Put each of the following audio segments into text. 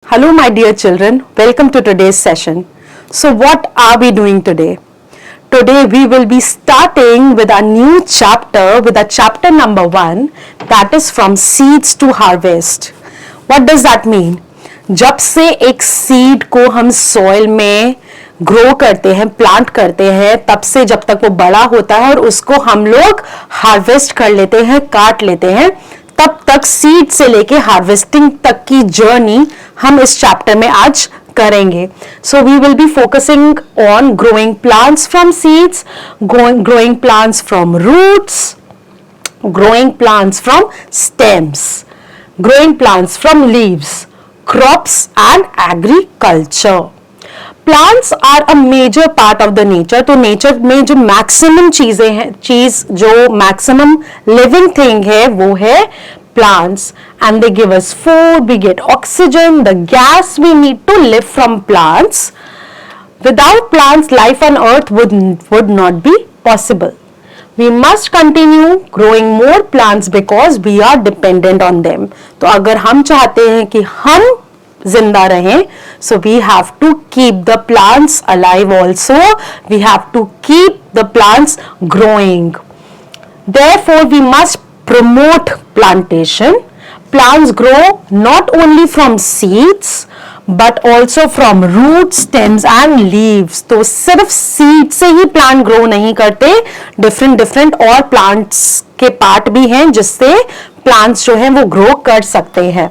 Hello, my dear children. Welcome to today's session. So, what are we doing today? Today, we will be starting with a new chapter, with a chapter number 1, that is from seeds to harvest. What does that mean? जब से एक seed को हम soil में grow करते हैं, plant करते हैं, तब से जब तक वो बड़ा होता है और उसको हम लोग हार्वेस्ट कर लेते हैं, काट लेते हैं, तब तक सीड से लेके हार्वेस्टिंग तक की जर्नी हम इस चैप्टर में आज करेंगे. So we will be focusing on growing plants from seeds, growing plants from roots, growing plants from stems, growing plants from leaves, crops and agriculture. Plants are a major part of the nature. तो nature में जो maximum चीजें हैं, जो maximum living thing है वो है plants, and they give us food, we get oxygen, the gas we need to live from plants. Without plants, life on earth would not be possible. We must continue growing more plants because we are dependent on them. तो अगर हम चाहते हैं कि हम जिंदा रहें, so we have to keep the plants alive also. We have to keep the plants growing. Therefore, we must promote plantation. Plants grow not only from seeds but also from roots, stems and leaves. तो सिर्फ seed से ही plant grow नहीं करते, different और plants के part भी हैं जिससे प्लांट्स जो हैं वो ग्रो कर सकते हैं.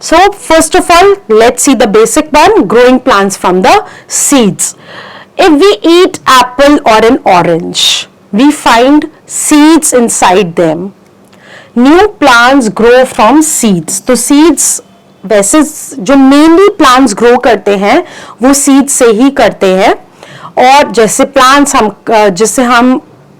So first of all let's see the basic one, growing plants from the seeds. If we eat apple और an orange, we find seeds inside them. New plants grow from seeds. तो seeds वैसे जो mainly plants grow करते हैं वो seed से ही करते हैं. और जैसे प्लांट्स जिससे हम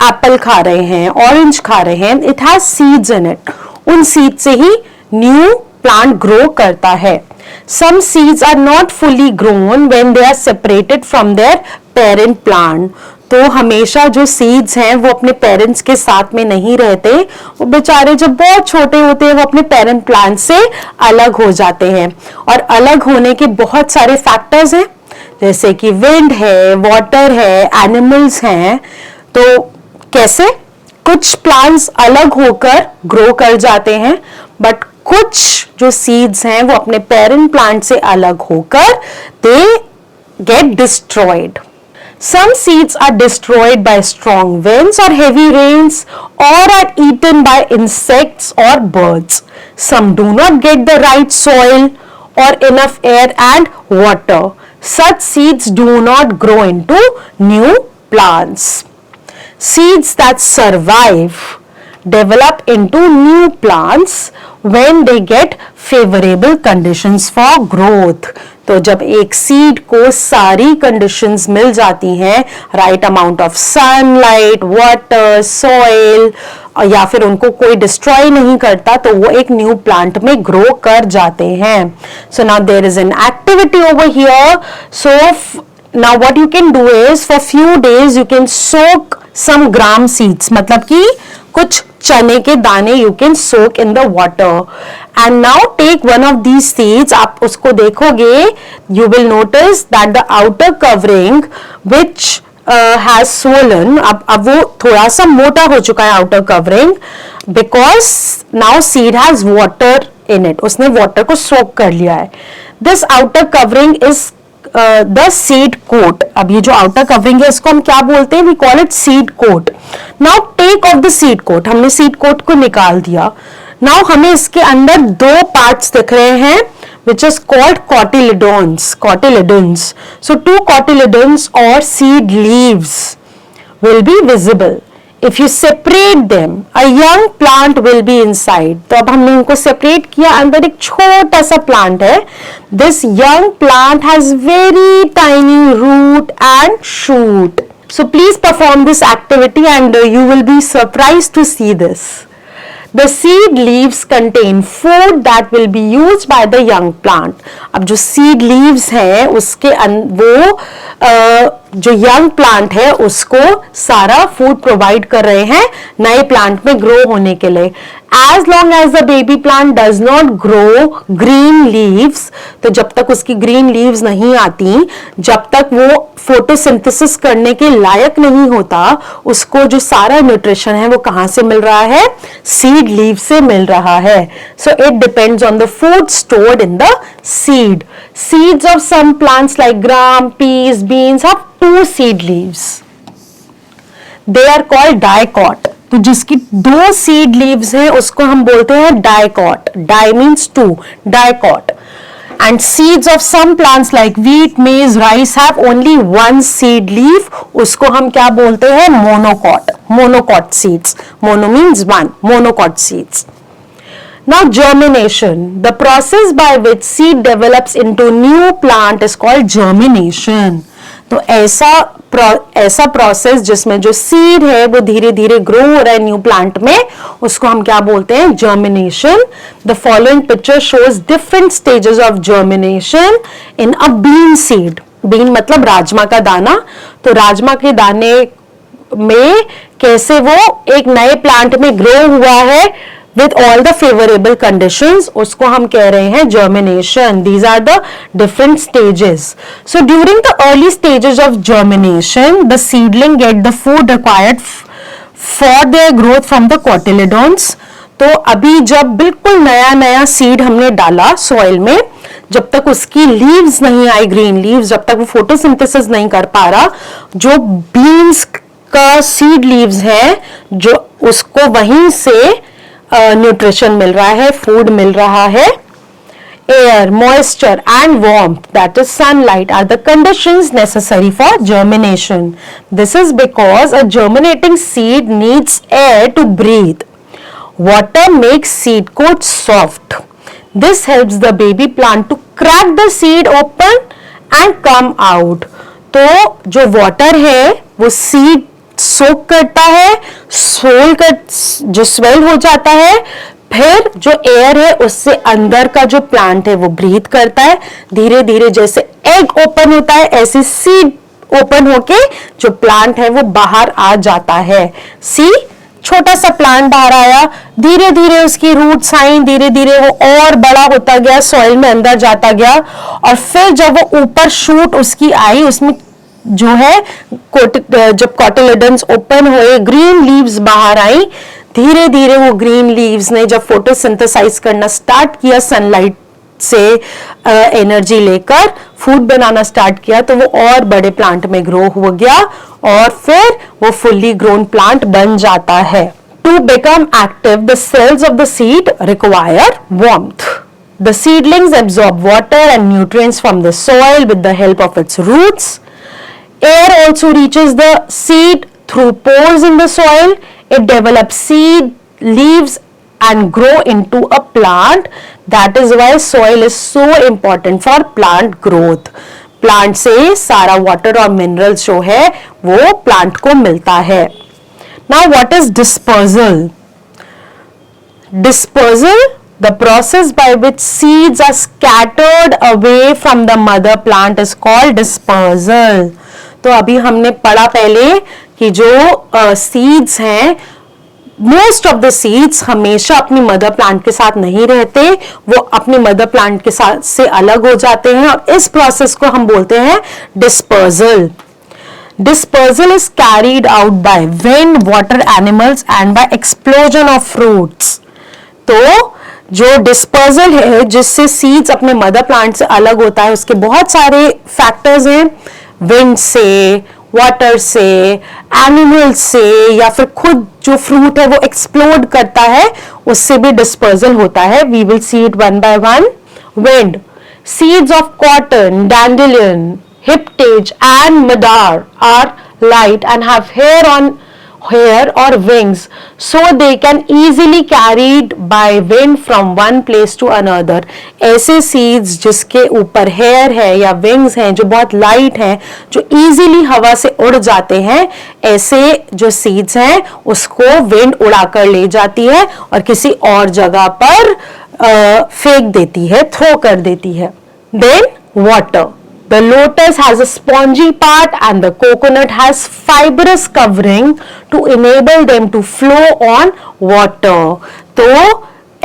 एप्पल खा रहे हैं, ऑरेंज खा रहे हैं, it has seeds in it. उन सीड से ही न्यू प्लांट ग्रो करता है. Some seeds are not fully grown when they are separated from their parent plant. तो हमेशा जो सीड्स हैं वो अपने पेरेंट्स के साथ में नहीं रहते, वो बेचारे जब बहुत छोटे होते हैं वो अपने पेरेंट प्लांट से अलग हो जाते हैं. और अलग होने के बहुत सारे फैक्टर्स हैं, जैसे कि विंड है, वाटर है, एनिमल्स हैं. तो कैसे कुछ प्लांट्स अलग होकर ग्रो कर जाते हैं, बट कुछ जो सीड्स हैं वो अपने पेरेंट प्लांट से अलग होकर they get destroyed. Some seeds are destroyed by strong winds or heavy rains or are eaten by insects or birds. Some do not get the right soil or enough air and water. Such seeds do not grow into new plants. Seeds that survive develop into new plants when they get favorable conditions for growth. तो जब एक seed को सारी conditions मिल जाती हैं, right amount of sunlight, water, soil, या फिर उनको कोई डिस्ट्रॉय नहीं करता, तो वो एक न्यू प्लांट में ग्रो कर जाते हैं. So now there is an activity over here. So now what you can do is for few days you can soak some gram seeds, मतलब कि कुछ चने के दाने you can soak in the water. And now take one of these seeds. आप उसको देखोगे, you will notice that the outer covering which has swollen, अब वो थोड़ा सा मोटा हो चुका है outer covering, because now seed has water in it. उसने वाटर को सोक कर लिया है. This outer covering is the seed coat. अब ये जो आउटर कवरिंग है इसको हम क्या बोलते हैं? We call it seed coat. Now take off the seed coat. हमने सीड कोट को निकाल दिया. नाउ हमें इसके अंदर दो पार्ट्स दिख रहे हैं which is called cotyledons. So two cotyledons or seed leaves will be visible. If you separate them, a young plant will be inside. तो अब हमने उनको सेपरेट किया, अंदर एक छोटा सा प्लांट है. This young plant has very tiny root and shoot. So please perform this activity and you will be surprised to see this. The seed leaves contain food that will be used by the young plant. अब जो seed leaves हैं उसके वो जो young plant है उसको सारा food provide कर रहे हैं नए प्लांट में ग्रो होने के लिए। As long as the baby plant does not grow green leaves, तो जब तक उसकी ग्रीन लीव्स नहीं आती, जब तक वो फोटोसिंथेसिस करने के लायक नहीं होता, उसको जो सारा न्यूट्रिशन है वो कहां से मिल रहा है? सीड लीव से मिल रहा है। So it depends on the food stored in the seed. Seeds of some plants like gram, peas, beans have two seed leaves. They are called dicot. तो जिसकी दो सीड लीव्स हैं उसको हम बोलते हैं dicot. Di means two, dicot. And seeds of some plants like wheat, maize, rice have only one seed leaf. उसको हम क्या बोलते हैं? monocot. Monocot seeds. Mono means one. Monocot seeds. Now germination, the process by which seed develops into new plant is called germination. तो ऐसा process जिसमें जो seed है वो धीरे धीरे ग्रो हो रहा है न्यू प्लांट में, उसको हम क्या बोलते हैं? Germination. The following picture shows different stages of germination in a bean seed. Bean मतलब राजमा का दाना। तो राजमा के दाने में कैसे वो एक नए प्लांट में ग्रो हुआ है with all the favorable conditions, उसको हम कह रहे हैं germination. These are the different stages. So during the early stages of germination, the seedling get the food required for their growth from the cotyledons. तो अभी जब बिल्कुल नया नया सीड हमने डाला सॉइल में, जब तक उसकी लीव्स नहीं आई, ग्रीन लीव्स, जब तक वो फोटोसिंथेसिस नहीं कर पा रहा, जो बीन्स का सीड लीव्स है, जो उसको वहीं से न्यूट्रिशन मिल रहा है, फूड मिल रहा है। Air, moisture and warmth, that is sunlight, are the conditions necessary for germination. This is because a germinating seed needs air to breathe. Water makes seed coat soft. This helps the baby plant to crack the seed open and come out. तो जो water है वो seed सोक करता है, soul कर जो swell हो जाता है, फिर जो एयर है उससे अंदर का जो प्लांट है वो ब्रीथ करता है। धीरे धीरे जैसे एग ओपन होता है ऐसे सीड ओपन होके जो प्लांट है वो बाहर आ जाता है। सी, छोटा सा प्लांट बाहर आया, धीरे धीरे उसकी रूट्स आई, धीरे धीरे वो और बड़ा होता गया, सॉइल में अंदर जाता गया, और फिर जब वो ऊपर शूट उसकी आई, उसमें जो है जब कॉटिलेडन्स ओपन हुए, ग्रीन लीव्स बाहर आई, धीरे धीरे वो ग्रीन लीव्स ने जब फोटोसिंथेसाइज करना स्टार्ट किया, सनलाइट से एनर्जी लेकर फूड बनाना स्टार्ट किया, तो वो और बड़े प्लांट में ग्रो हो गया और फिर वो फुल्ली ग्रोन प्लांट बन जाता है। To become active, the cells of the seed require warmth. The seedlings absorb water and nutrients from the soil with the help of its roots. Air also reaches the seed through pores in the soil. It develops seed, leaves and grow into a plant. That is why soil is so important for plant growth. Plant से सारा water और minerals जो है वो plant को मिलता है. Now what is dispersal? Dispersal, the process by which seeds are scattered away from the mother plant is called dispersal. तो अभी हमने पढ़ा पहले कि जो सीड्स हैं, मोस्ट ऑफ द सीड्स हमेशा अपनी मदर प्लांट के साथ नहीं रहते, वो अपने मदर प्लांट के साथ से अलग हो जाते हैं और इस प्रोसेस को हम बोलते हैं dispersal. Dispersal is carried out by wind, water, animals and by explosion of fruits. तो जो डिस्पर्सल है जिससे सीड्स अपने मदर प्लांट से अलग होता है, उसके बहुत सारे फैक्टर्स हैं. विंड से, वाटर से, एनिमल से, या फिर खुद जो फ्रूट है वो एक्सप्लोड करता है, उससे भी डिस्पर्सल होता है. We will see it one by one. Wind, seeds of cotton, dandelion, hiptage and madar are light and have hair or wings, so they can easily carried by wind from one place to another. ऐसे seeds जिसके ऊपर hair है या wings हैं जो बहुत light हैं, जो easily हवा से उड़ जाते हैं, ऐसे जो seeds हैं उसको wind उड़ा कर ले जाती है और किसी और जगह पर फेंक देती है, थ्रो कर देती है. Then water. The lotus has a spongy part and the coconut has fibrous covering to enable them to flow on water. तो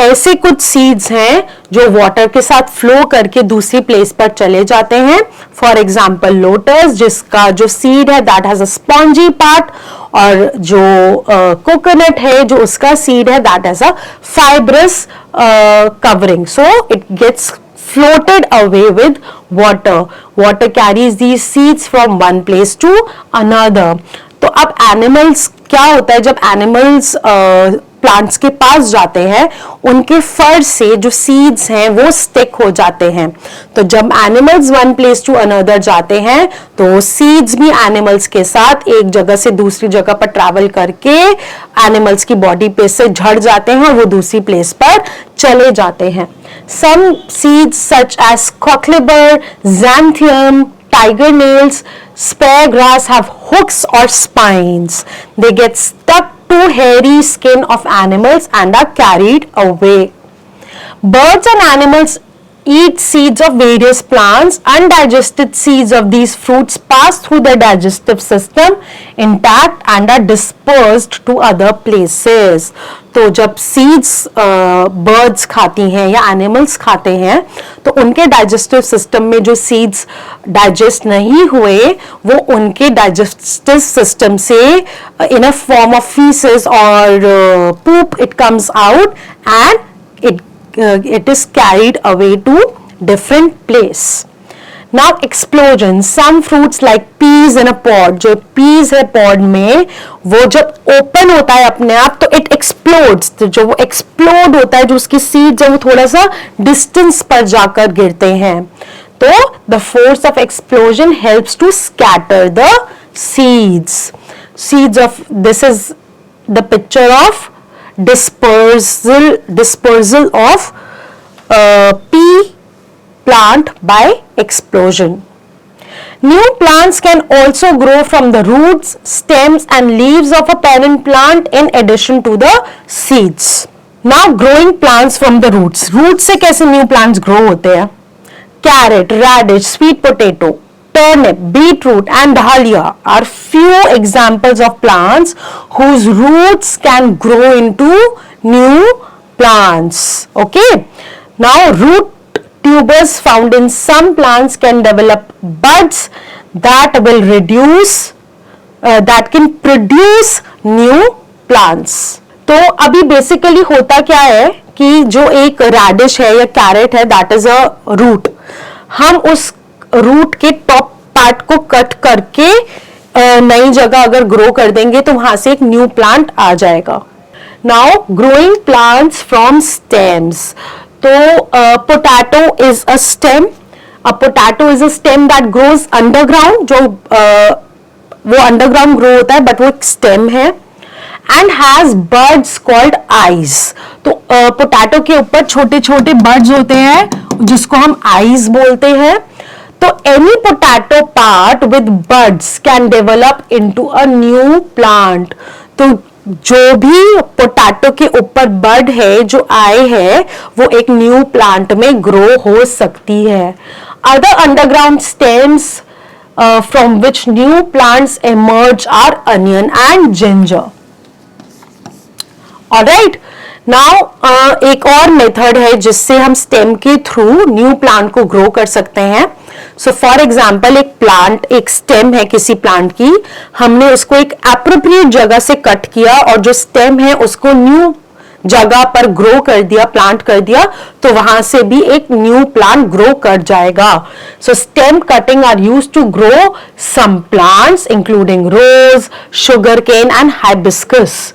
ऐसे कुछ सीड्स हैं जो वाटर के साथ फ्लो करके दूसरी प्लेस पर चले जाते हैं. फॉर एग्जाम्पल लोटस, जिसका जो सीड है that has a spongy part, और जो कोकोनट है जो उसका सीड है that has a fibrous covering, so it gets floated away with water. Water carries these seeds from one place to another. तो अब एनिमल्स क्या होता है, जब एनिमल्स प्लांट्स के पास जाते हैं उनके फर से जो सीड्स हैं वो स्टिक हो जाते हैं. तो जब animals one place to another जाते हैं तो सीड्स भी एनिमल्स के साथ एक जगह से दूसरी जगह पर ट्रैवल करके एनिमल्स की बॉडी पे से झड़ जाते हैं और वो दूसरी प्लेस पर चले जाते हैं. Some seeds such as cockleburr, xanthium, tiger nails, speargrass have hooks or spines. They get stuck to hairy skin of animals and are carried away. Birds and animals eat seeds of various plants. Undigested seeds of these fruits pass through the digestive system intact and are dispersed to other places. तो जब seeds birds खाती हैं या animals खाते हैं तो उनके digestive system में जो सीड्स डाइजेस्ट नहीं हुए वो उनके डाइजेस्टिव सिस्टम से इन अ फॉर्म ऑफ फीसेस और poop it comes out and it is carried away to different place. Now explosion. Some fruits like peas in a pod, जो peas है pod में, वो जब open होता है अपने आप तो it explodes. तो जो वो explode होता है, जो उसकी seeds है वो थोड़ा सा distance पर जाकर गिरते हैं. तो the force of explosion helps to scatter the seeds. Seeds of, this is the picture of dispersal of pea plant by explosion. New plants can also grow from the roots, stems and leaves of a parent plant in addition to the seeds. Now growing plants from the roots. Roots से कैसे new plants grow होते हैं? Carrot, radish, sweet potato, turnip, beetroot and dahlia are few examples of plants whose roots can grow into new plants. Okay. Now root tubers found in some plants can develop buds that will that can produce new plants. तो अभी basically होता क्या है कि जो एक radish है या कैरेट है दैट इज अ रूट, हम उस रूट के टॉप पार्ट को कट करके नई जगह अगर ग्रो कर देंगे तो वहां से एक न्यू प्लांट आ जाएगा. Now growing plants from stems. तो potato is a stem. A potato is a stem that grows underground, जो वो अंडरग्राउंड ग्रो होता है बट वो एक स्टेम है. And has birds called eyes. तो पोटैटो के ऊपर छोटे छोटे बर्ड्स होते हैं जिसको हम आईज बोलते हैं. तो any potato part with birds can develop into a new plant. तो जो भी पोटैटो के ऊपर बर्ड है, जो आई है, वो एक न्यू प्लांट में ग्रो हो सकती है. Other underground stems from which new plants emerge are onion and ginger. Alright. Now एक और मेथड है जिससे हम स्टेम के थ्रू न्यू प्लांट को ग्रो कर सकते हैं. सो फॉर एग्जाम्पल एक प्लांट, एक स्टेम है किसी प्लांट की, हमने उसको एक एप्रोप्रिएट जगह से कट किया और जो स्टेम है उसको न्यू जगह पर ग्रो कर दिया, प्लांट कर दिया, तो वहां से भी एक न्यू प्लांट ग्रो कर जाएगा. So stem cutting are used to grow some plants including rose, sugarcane and hibiscus.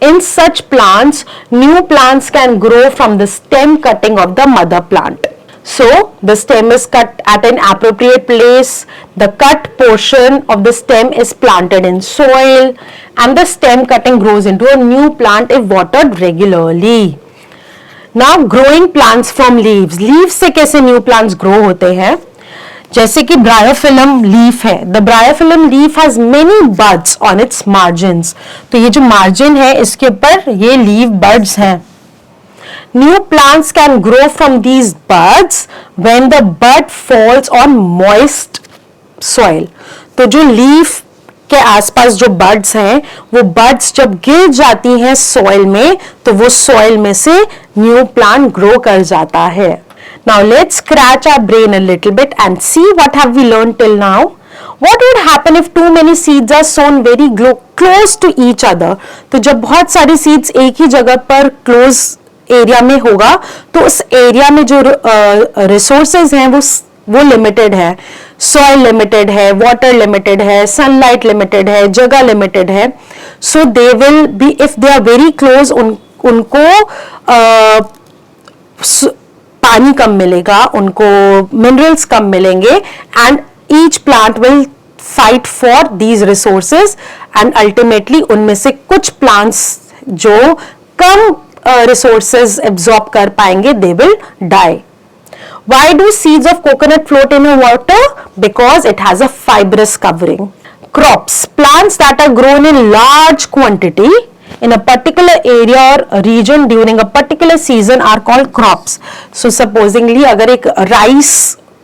In such plants, new plants can grow from the stem cutting of the mother plant. So, the stem is cut at an appropriate place. The cut portion of the stem is planted in soil and the stem cutting grows into a new plant if watered regularly. Now, growing plants from leaves. Leaves से कैसे new plants grow होते हैं? जैसे कि bryophyllum leaf है. The bryophyllum leaf has many buds on it's margins. तो ये जो मार्जिन है इसके ऊपर ये लीफ बड्स हैं. New plants can grow from these buds when the bud falls on moist soil. तो जो लीफ के आसपास जो बड्स हैं, वो बड्स जब गिर जाती हैं सॉइल में, तो वो सॉइल में से न्यू प्लांट ग्रो कर जाता है. Now let's scratch our brain a little bit and see what have we learned till now. What would happen if too many seeds are sown very close to each other? तो जब बहुत सारी seeds एक ही जगह पर close area में होगा, तो उस एरिया में जो रिसोर्सेज हैं वो लिमिटेड है. सॉइल लिमिटेड है, वाटर लिमिटेड है, सनलाइट लिमिटेड है, जगह लिमिटेड है. So they will be, if they are very close, उनको पानी कम मिलेगा, उनको मिनरल्स कम मिलेंगे, and each plant will fight for these resources, and ultimately उनमें से कुछ प्लांट्स जो कम resources absorb कर पाएंगे, they will die. Why do seeds of coconut float in water? Because it has a fibrous covering. Crops, plants that are grown in large quantity in a particular area or region during a particular season are called crops. So supposingly अगर एक rice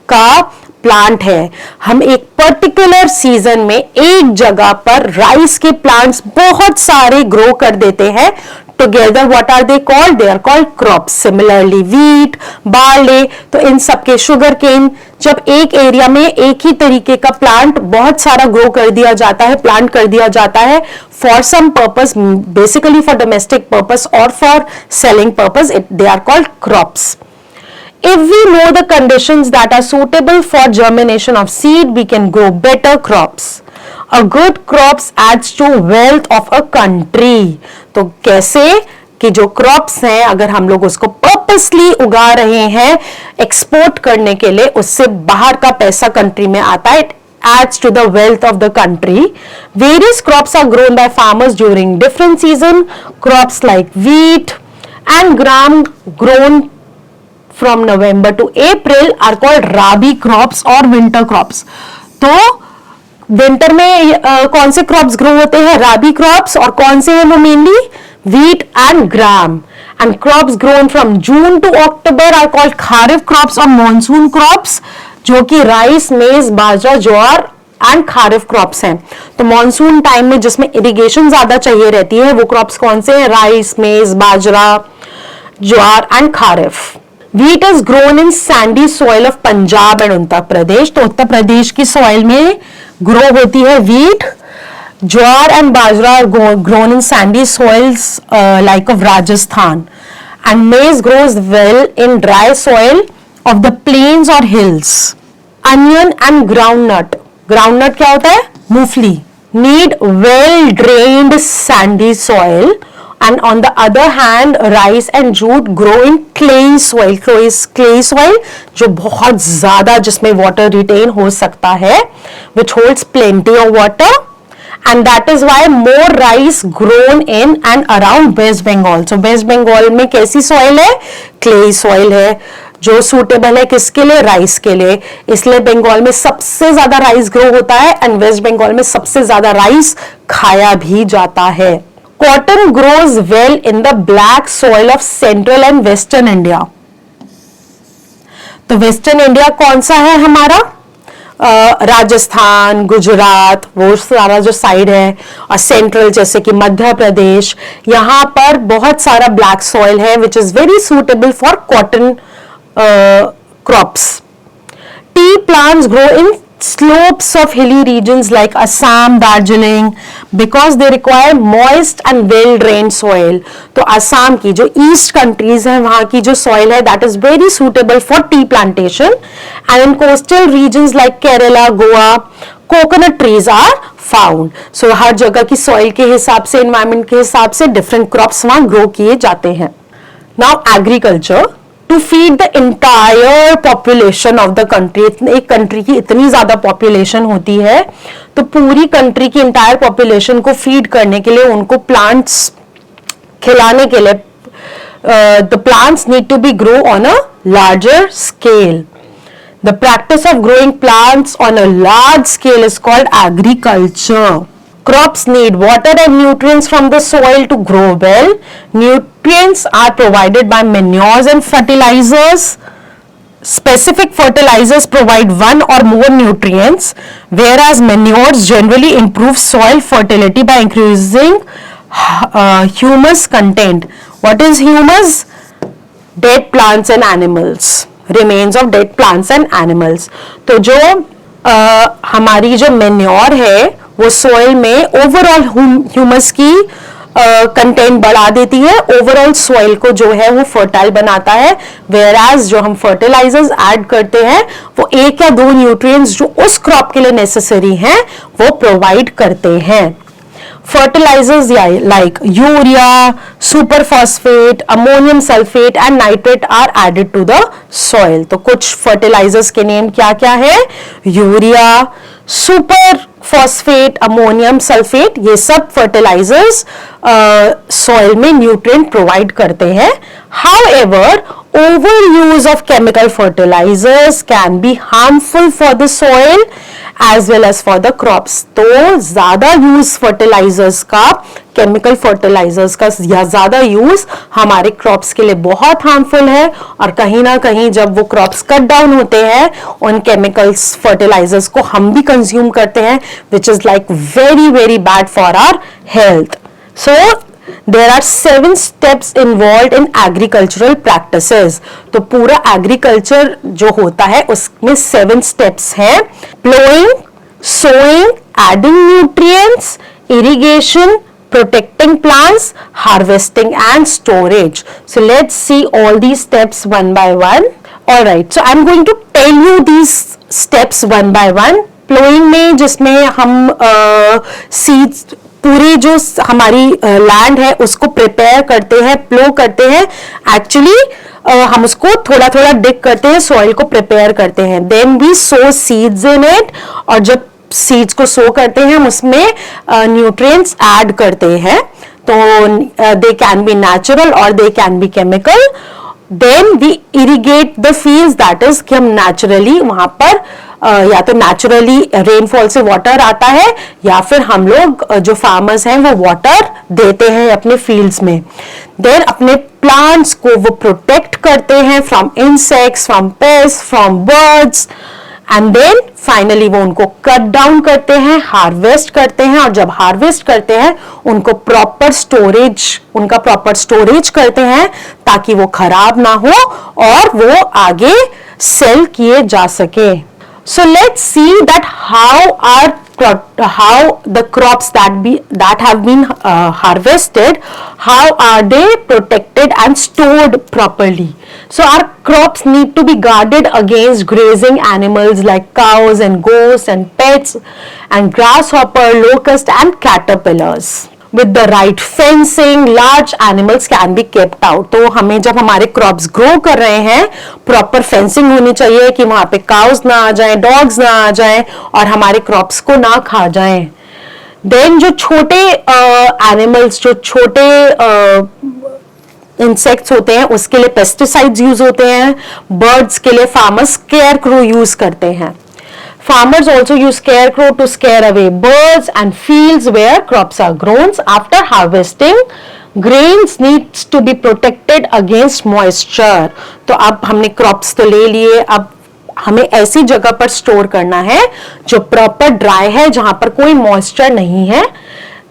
का plant है, हम एक particular season में एक जगह पर राइस के प्लांट्स बहुत सारे ग्रो कर देते हैं together, what are they called? They are called crops. Similarly wheat, barley, तो इन सब के sugar cane, जब एक एरिया में एक ही तरीके का प्लांट बहुत सारा ग्रो कर दिया जाता है, प्लांट कर दिया जाता है for some purpose, basically for domestic purpose or for selling purpose, they are called crops. If we know the conditions that are suitable for germination of seed, we can grow better crops. A good crops adds to wealth of a country. तो कैसे कि जो crops हैं, अगर हम लोग उसको purposely उगा रहे हैं एक्सपोर्ट करने के लिए, उससे बाहर का पैसा कंट्री में आता है. It adds to the wealth of the country. Various crops are grown by farmers during different season. Crops like wheat and gram grown from November to April are called rabi crops or winter crops. तो winter में कौन से crops grow होते हैं? राबी crops. और कौन से हैं वो? Mainly wheat and gram. And crops grown from June to October are called kharif crops or monsoon crops, जो कि rice, maize, bajra, jowar and kharif crops हैं. तो मॉनसून टाइम में जिसमें इरिगेशन ज्यादा चाहिए रहती है, वो क्रॉप्स कौन से हैं? Rice, maize, bajra, jowar and kharif. Wheat is grown in sandy soil of Punjab and Uttar Pradesh. तो उत्तर प्रदेश की सॉइल में ग्रो होती है wheat. Jowar and bajra are grown in sandy soils like of Rajasthan. And maize grows well in dry soil of the plains or hills. Onion and groundnut. Groundnut क्या होता है? मूंगफली. Need well drained sandy soil. And on the other hand, rice and jute grow in clay soil. Clay soil जो बहुत ज़्यादा, जिसमें water retain हो सकता है, which holds plenty of water, and that is why more rice grown in and around West Bengal. So West Bengal में कैसी soil है? Clay soil है, जो suitable है किसके लिए? राइस के लिए. इसलिए बंगाल में सबसे ज्यादा राइस ग्रो होता है, एंड वेस्ट बंगाल में सबसे ज्यादा राइस खाया भी जाता है. Cotton grows well in the black soil of central and western India. तो वेस्टर्न इंडिया कौन सा है हमारा? राजस्थान, गुजरात, वो सारा जो साइड है, और सेंट्रल जैसे कि मध्य प्रदेश, यहाँ पर बहुत सारा ब्लैक सॉइल है which is very suitable for cotton crops. T plants grow in slopes of hilly regions like Assam, Darjeeling, because they require moist and well drained soil. तो असम की जो ईस्ट कंट्रीज हैं, वहां की जो सॉइल है, that is very suitable for tea plantation. And in coastal regions like Kerala, Goa, coconut trees are found. So हर जगह की सॉइल के हिसाब से, एनवायरमेंट के हिसाब से डिफरेंट क्रॉप्स वहां ग्रो किए जाते हैं. Now agriculture. To feed the entire population of the country. एक कंट्री की इतनी ज्यादा पॉपुलेशन होती है, तो पूरी कंट्री की इंटायर पॉपुलेशन को फीड करने के लिए, उनको प्लांट्स खिलाने के लिए, the plants need to be grow on a larger scale. The practice of growing plants on a large scale is called agriculture. Crops need water and nutrients from the soil to grow well. Nutrients are provided by manures and fertilizers. Specific fertilizers provide one or more nutrients, whereas manures generally improve soil fertility by increasing humus content. What is humus? Dead plants and animals, remains of dead plants and animals. तो जो हमारी जो manure है वो soil में overall humus की content बढ़ा देती है, ओवरऑल सोइल को जो है वो फर्टाइल बनाता है, वेयर एज जो हम फर्टिलाइजर्स ऐड करते हैं वो एक या दो न्यूट्रिएंट्स जो उस क्रॉप के लिए नेसेसरी हैं वो प्रोवाइड करते हैं. Fertilizers like urea, superphosphate, ammonium sulfate and nitrate are added to the soil. तो कुछ fertilizers के नेम क्या क्या है? यूरिया, सुपरफॉस्फेट, अमोनियम सल्फेट, ये सब फर्टिलाइजर्स सॉइल में न्यूट्रिएंट प्रोवाइड करते हैं. However, overuse of chemical fertilizers can be harmful for the soil as well as for the crops. तो ज्यादा यूज फर्टिलाइजर्स का, केमिकल फर्टिलाइजर्स का ज्यादा यूज हमारे क्रॉप्स के लिए बहुत हार्मफुल है, और कहीं ना कहीं जब वो क्रॉप्स कट डाउन होते हैं उन केमिकल्स फर्टिलाइजर्स को हम भी कंज्यूम करते हैं, which is like very very bad for our health. So There are 7 steps involved in agricultural practices. तो पूरा एग्रीकल्चर जो होता है उसमें 7 steps हैं. Plowing, sowing, adding nutrients, irrigation, protecting plants, harvesting and storage. So let's see all these steps one by one. Alright, so I'm going to tell you these steps one by one. Plowing में जिसमें हम seeds पूरी जो हमारी land है उसको prepare करते हैं, प्लो करते हैं. एक्चुअली हम उसको थोड़ा थोड़ा डिग करते हैं, सॉइल को प्रिपेयर करते हैं. Then we sow seeds in it, और जब सीड्स को सो करते हैं हम उसमें न्यूट्रिएंट्स ऐड करते हैं. तो दे कैन बी नेचुरल और they can be chemical. Then we irrigate the fields, that is कि हम नेचुरली वहां पर या तो नेचुरली रेनफॉल से वाटर आता है या फिर हम लोग जो फार्मर्स हैं वो वाटर देते हैं अपने फील्ड्स में. देन अपने प्लांट्स को वो प्रोटेक्ट करते हैं from insects, from pest, from birds, and then finally वो उनको कट डाउन करते हैं, हार्वेस्ट करते हैं, और जब हार्वेस्ट करते हैं उनको प्रॉपर स्टोरेज करते हैं ताकि वो खराब ना हो और वो आगे सेल किए जा सके. So let's see that how the crops that have been harvested, how are they protected and stored properly. So our crops need to be guarded against grazing animals like cows and goats and pets and grasshopper, locust and caterpillars. With the right fencing, large animals can be kept out. तो हमें जब हमारे crops grow कर रहे हैं proper fencing होनी चाहिए कि वहां पे काउस ना आ जाएं, डॉग्स ना आ जाएं और हमारे क्रॉप्स को ना खा जाएं. देन जो छोटे एनिमल्स, जो छोटे इंसेक्ट्स होते हैं उसके लिए पेस्टिसाइड्स यूज होते हैं. बर्ड्स के लिए फार्मर्स स्केयरक्रो यूज करते हैं. Farmers also use scarecrow to scare away birds and fields where crops are grown. After harvesting, grains needs to be protected against moisture. तो अब हमने crops तो ले लिए, अब हमें ऐसी जगह पर स्टोर करना है जो प्रॉपर ड्राई है, जहां पर कोई मॉइस्चर नहीं है.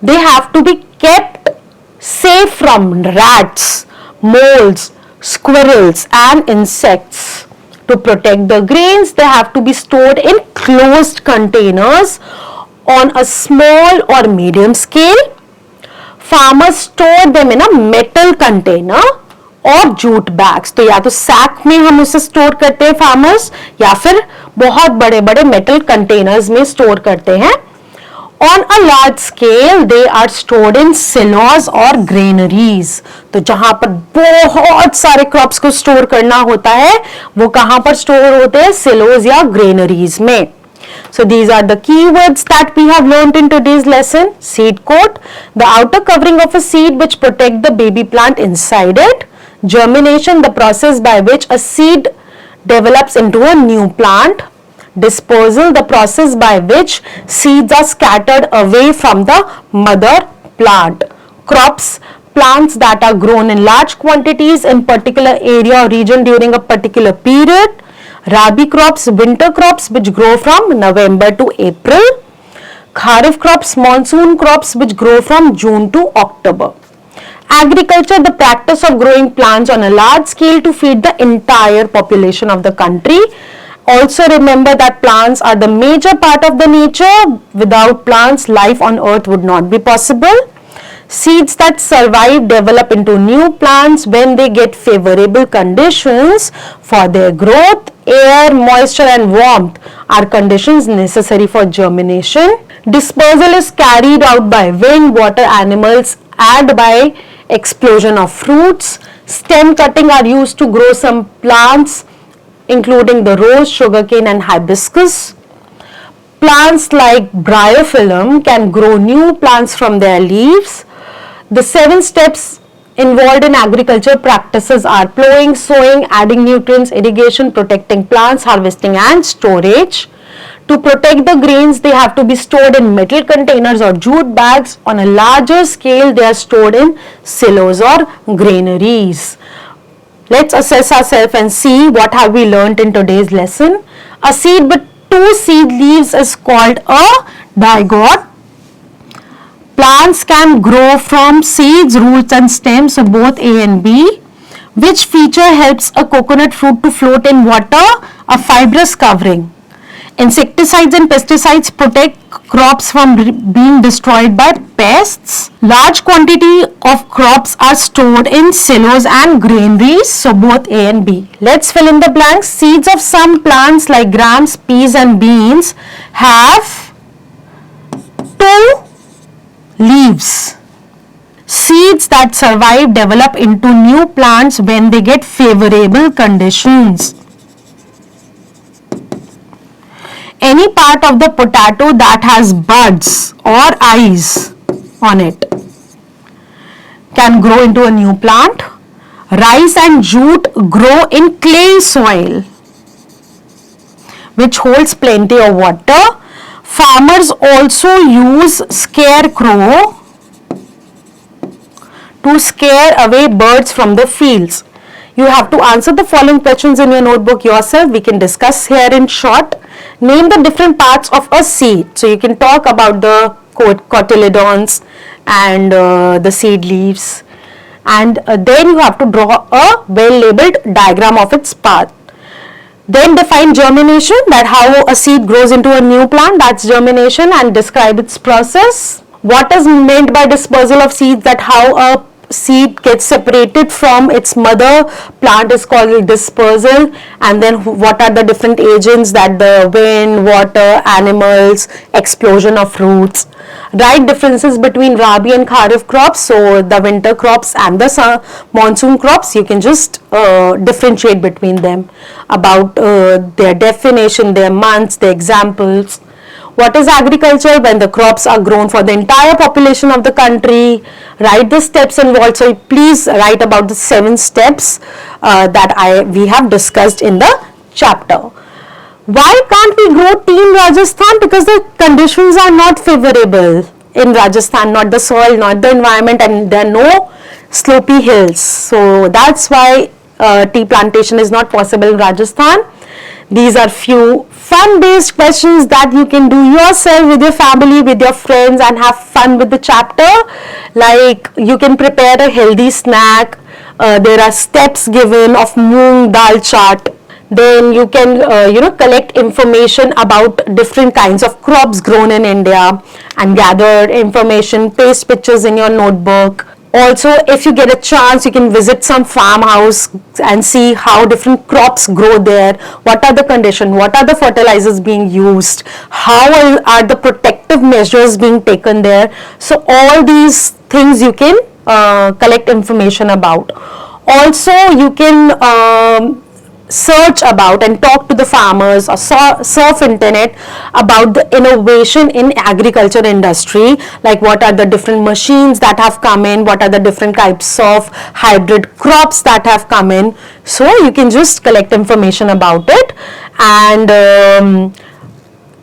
They have to be kept safe from rats, moles, squirrels and insects. To protect the grains, they have to be stored in closed containers on a small or medium scale. Farmers store them in a metal container और jute bags. तो या तो sac में हम उसे store करते हैं farmers, या फिर बहुत बड़े बड़े मेटल कंटेनर्स में स्टोर करते हैं. On a large scale, they are stored in silos और granaries. तो जहां पर बहुत सारे क्रॉप्स को स्टोर करना होता है वो कहां पर स्टोर होते हैं? सिलोज या ग्रेनरीज में. So these are the keywords that we have learned in today's lesson. Seed coat, the outer covering of a seed which protect the baby plant inside it. Germination, the process by which a seed develops into a new plant. Dispersal, the process by which seeds are scattered away from the mother plant. Crops, plants that are grown in large quantities in particular area or region during a particular period. Rabi crops, winter crops which grow from November to April. Kharif crops, monsoon crops which grow from June to October. Agriculture, the practice of growing plants on a large scale to feed the entire population of the country. Also remember that plants are the major part of the nature. Without plants, life on earth would not be possible. Seeds that survive develop into new plants when they get favorable conditions for their growth. Air, moisture and warmth are conditions necessary for germination. Dispersal is carried out by wind, water, animals, and by explosion of fruits. Stem cutting are used to grow some plants including the rose, sugarcane and hibiscus. Plants like bryophyllum can grow new plants from their leaves. The 7 steps involved in agriculture practices are plowing, sowing, adding nutrients, irrigation, protecting plants, harvesting and storage. To protect the grains, they have to be stored in metal containers or jute bags. On a larger scale, they are stored in silos or granaries. Let's assess ourselves and see what have we learnt in today's lesson. A seed with 2 seed leaves is called a digote. Plants can grow from seeds, roots and stems, so both A and B. Which feature helps a coconut fruit to float in water? A fibrous covering. Insecticides and pesticides protect crops from being destroyed by pests. Large quantity of crops are stored in silos and granaries, so both A and B. Let's fill in the blanks. Seeds of some plants like grams, peas and beans have 2 leaves. Seeds that survive develop into new plants when they get favorable conditions. Any part of the potato that has buds or eyes on it can grow into a new plant. Rice and jute grow in clay soil which holds plenty of water. Farmers also use scarecrow to scare away birds from the fields. You have to answer the following questions in your notebook yourself. We can discuss here in short. Name the different parts of a seed. So you can talk about the cotyledons and the seed leaves, and then you have to draw a well labeled diagram of its path. Then define germination, that how a seed grows into a new plant, that's germination, and describe its process. What is meant by dispersal of seeds, that how a seed gets separated from its mother plant is called dispersal. And then what are the different agents, that the wind, water, animals, explosion of fruits. Write differences between Rabi and Kharif crops, so the winter crops and the monsoon crops, you can just differentiate between them, about their definition, their months, their examples. What is agriculture? When the crops are grown for the entire population of the country. Write the steps involved. So please write about the 7 steps that we have discussed in the chapter. Why can't we grow tea in Rajasthan? Because the conditions are not favorable in Rajasthan, not the soil, not the environment, and there are no slopey hills. So that's why tea plantation is not possible in Rajasthan. These are few fun-based questions that you can do yourself with your family, with your friends, and have fun with the chapter. Like, you can prepare a healthy snack. There are steps given of moong dal chaat. Then you can collect information about different kinds of crops grown in India and gather information, paste pictures in your notebook. Also, if you get a chance, you can visit some farmhouse and see how different crops grow there. What are the conditions? What are the fertilizers being used? How are the protective measures being taken there? So all these things you can collect information about. Also, you can search about and talk to the farmers or surf internet about the innovation in agriculture industry, like what are the different machines that have come in, what are the different types of hybrid crops that have come in. So you can just collect information about it, and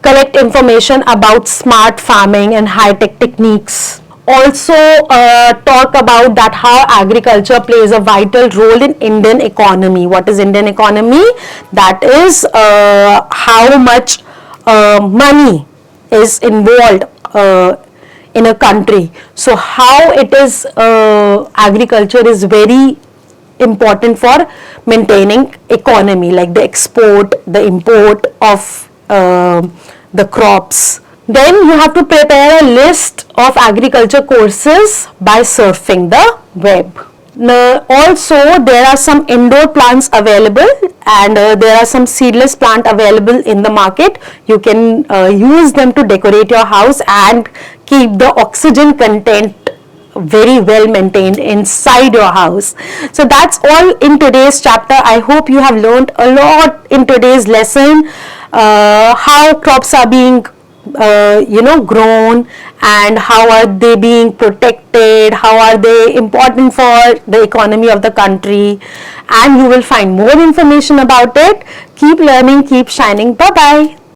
collect information about smart farming and high-tech techniques. Also talk about that how agriculture plays a vital role in Indian economy. What is Indian economy? That is how much money is involved in a country. So how it is agriculture is very important for maintaining economy, like the export, the import of the crops. Then you have to prepare a list of agriculture courses by surfing the web. Also, there are some indoor plants available, and there are some seedless plant available in the market. You can use them to decorate your house and keep the oxygen content very well maintained inside your house. So that's all in today's chapter. I hope you have learned a lot in today's lesson, how crops are being grown, and how are they being protected, how are they important for the economy of the country, and you will find more information about it. Keep learning, keep shining. Bye bye.